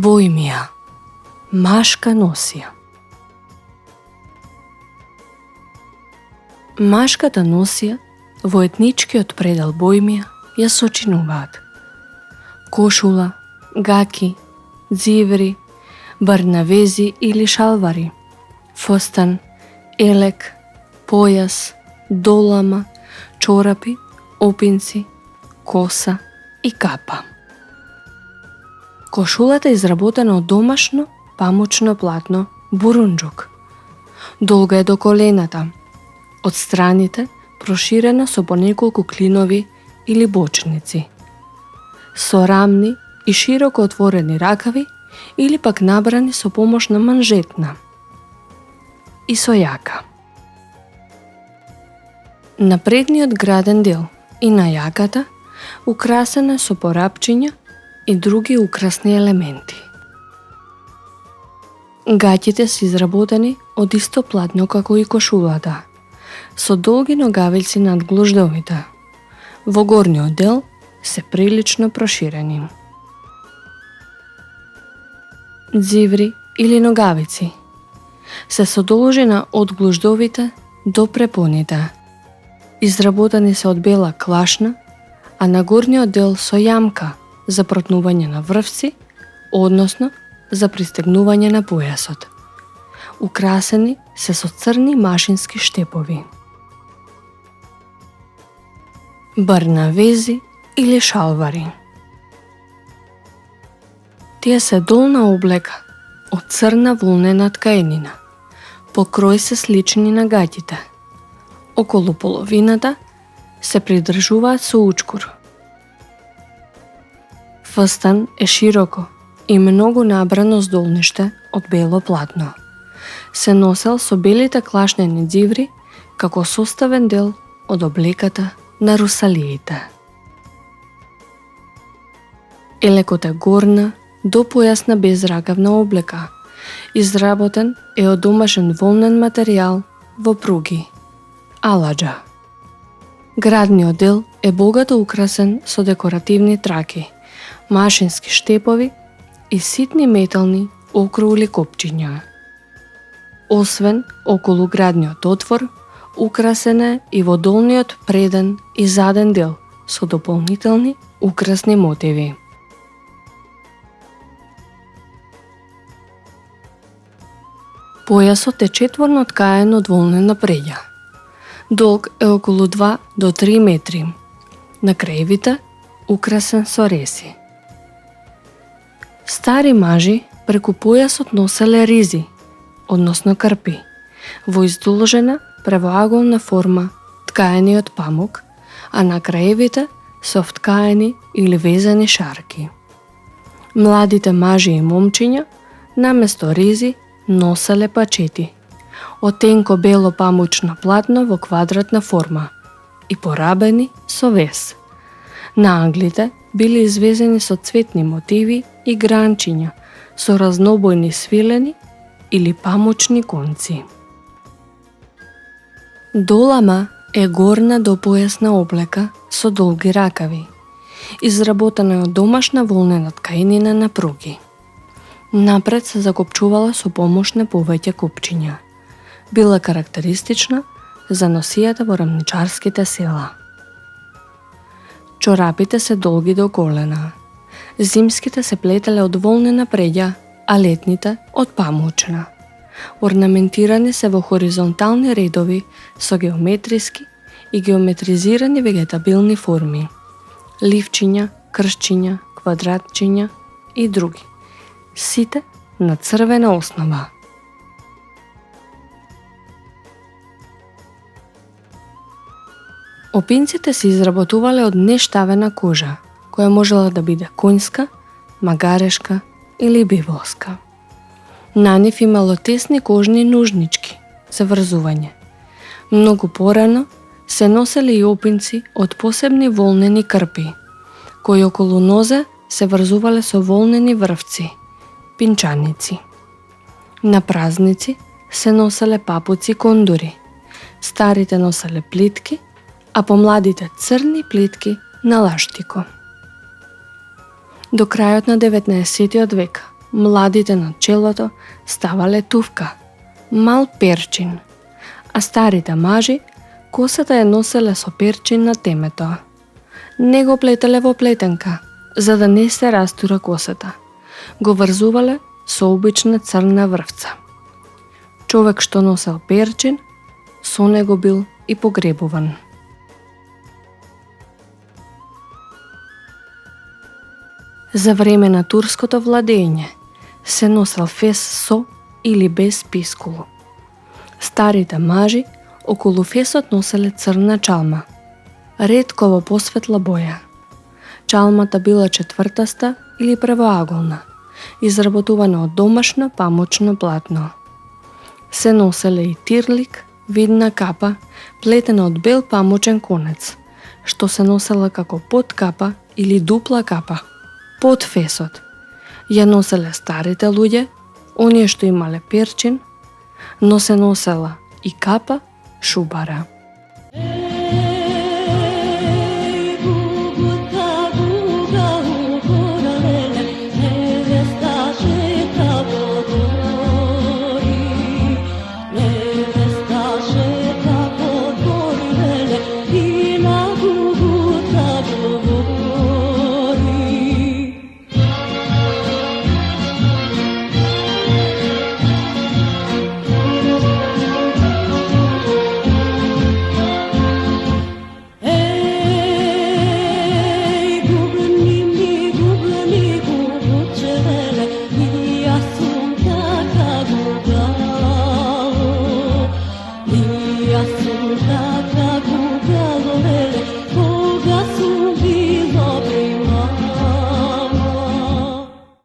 Бојмија, машка носија. Машката носија во етничкиот предел Бојмија ја сочинуваат кошула, гаки, ѕиври, барнавези или шалвари, фостан, елек, појас, долама, чорапи, опинци, коса и капа. Кошулата е изработена од домашно памучно платно бурунџук. Долга е до колената, од страните проширена со по неколку клинови или бочници, со рамни и широко отворени ракави или пак набрани со помош на манжетна и со јака. На предниот граден дел и на јаката украсена со порапчиња и други украсни елементи. Гаќите се изработени од исто платно како и кошулата, со долги ногавици над глуждовите. Во горниот дел се прилично проширени. Дзиври или ногавици се со должина од глуждовите до препоните. Изработени се од бела клашна, а на горниот дел со јамка за протнување на врвци, односно за пристегнување на појасот. Украсени се со црни машински штепови. Барнавези или шалвари. Тие се долна облека од црна волнена ткаенина. По крој се слични на гаќите. Околу половината се придржуваат со учкур. Фстан е широко и многу набрано здолниште од бело платно. Се носел со белите клашнени џиври како составен дел од облеката на русалиите. Елекот е горна, до појасна безракавна облека, изработен е од домашен волнен материјал во пруги, аладжа. Градниот дел е богато украсен со декоративни траки, машински штепови и ситни метални округли копчиња. Освен околу градниот отвор, украсен е и во долниот преден и заден дел со дополнителни украсни мотиви. Појасот е четворно ткаен од волнена преѓа. Долг е околу 2 до 3 метри. На краевите украсен со реси. Стари мажи преку појасот носеле ризи, односно крпи, во издолжена превоаголна форма, ткаени од памук, а на краевите со вткаени или везани шарки. Младите мажи и момчиња наместо ризи носеле пачети, од тенко бело памучно платно во квадратна форма и порабени со вез. На англите били извезени со цветни мотиви и гранчиња со разнобојни свилени или памучни конци. Долама е горна до појасна облека со долги ракави, изработена од домашна волнена ткаенина на пруги. Напред се закопчувала со помош на повеќе копчиња. Била карактеристична за носијата во рамничарските села. Чорапите се долги до колена. Зимските се плетеле од волнена преѓа, а летните од памучна. Орнаментирани се во хоризонтални редови со геометриски и геометризирани вегетабилни форми, ливчиња, кршчиња, квадратчиња и други. Сите на црвена основа. Опинците се изработувале од нештавена кожа, која можела да биде конјска, магарешка или биволска. На нив имало тесни кожни нужнички за врзување. Многу порано се носеле и опинци од посебни волнени крпи, кои околу нозе се врзувале со волнени врвци, пинчаници. На празници се носеле папуци кондури, старите носеле плитки, а помладите црни плитки на лаштико. До крајот на 19 век младите на челото ставале туфка, мал перчин, а старите мажи косата ја носеле со перчин на темето. Не го плетеле во плетенка, за да не се растура косата. Го врзувале со обична црна врвца. Човек што носел перчин, со него бил и погребуван. За време на турското владење се носел фес со или без пискулу. Старите мажи околу фесот носеле црна чалма, ретко во посветла боја. Чалмата била четвртаста или превоаголна, изработувана од домашно памучно платно. Се носеле и тирлик, видна капа, плетена од бел памучен конец, што се носела како подкапа или дупла капа. Под фесот ја носеле старите луѓе, оние што имале перчин, но се носела и капа шубара.